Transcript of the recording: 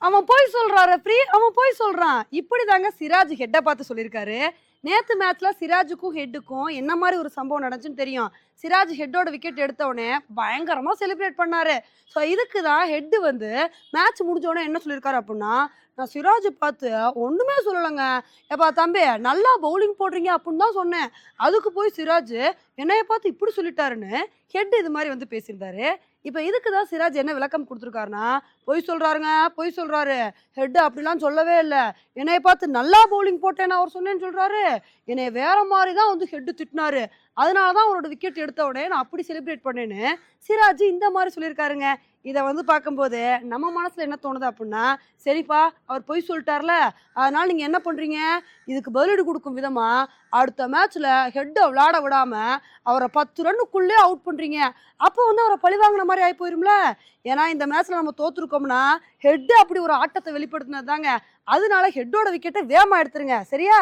அவன் போய் சொல்றாரு ஃப்ரீ, அவன் போய் சொல்றான். இப்படிதாங்க சிராஜ் ஹெட்ட பார்த்து சொல்லியிருக்காரு. நேத்து மேட்ச்ல சிராஜுக்கும் ஹெட்டுக்கும் என்ன மாதிரி ஒரு சம்பவம் நடந்துச்சுன்னு தெரியும். சிராஜ் ஹெட்டோட விக்கெட் எடுத்த உடனே பயங்கரமா செலிப்ரேட் பண்ணாரு. ஸோ இதுக்கு தான் ஹெட் வந்து மேட்ச் முடிஞ்ச உடனே என்ன சொல்லியிருக்காரு அப்படின்னா, நான் சிராஜ் பார்த்து ஒண்ணுமே சொல்லலைங்க. ஏப்பா தம்பி நல்லா பவுலிங் போடுறீங்க அப்படின்னு தான் சொன்னேன். அதுக்கு போய் சிராஜ் என்னைய பார்த்து இப்படி சொல்லிட்டாருன்னு ஹெட் இது மாதிரி வந்து பேசியிருந்தாரு. இப்போ இதுக்கு தான் சிராஜ் என்ன விளக்கம் கொடுத்துருக்காருன்னா, பொய் சொல்றாருங்க, பொய் சொல்றாரு. ஹெட் அப்படிலாம் சொல்லவே இல்லை. என்னைய பார்த்து நல்லா பவுலிங் போட்டேன்னு அவர் சொன்னேன்னு சொல்றாரு. என்னைய வேற மாதிரி தான் வந்து ஹெட் திட்டினாரு. அதனால தான் அவரோட விக்கெட் எடுத்த உடனே நான் அப்படி செலிப்ரேட் பண்ணேன்னு சிராஜ் இந்த மாதிரி சொல்லியிருக்காருங்க. இதை வந்து பார்க்கும்போது நம்ம மனசுல என்ன தோணுது அப்படின்னா, சரிப்பா அவர் பொய் சொல்லிட்டார்ல, அதனால நீங்க என்ன பண்றீங்க, இதுக்கு பதிலடி கொடுக்கும் விதமா அடுத்த மேட்ச்ல ஹெட்டை விளையாட விடாம அவரை 10 ரன்னுக்குள்ளே அவுட் பண்றீங்க. அப்போ வந்து அவரை பழி வாங்கின மாதிரி ஆகி போயிரும்ல. ஏன்னா இந்த மேட்ச்ல நம்ம தோத்துருக்கோம்னா ஹெட் அப்படி ஒரு ஆட்டத்தை வெளிப்படுத்தினது தாங்க. அதனால ஹெட்டோட விக்கெட்டை வேகமா எடுத்துருங்க, சரியா?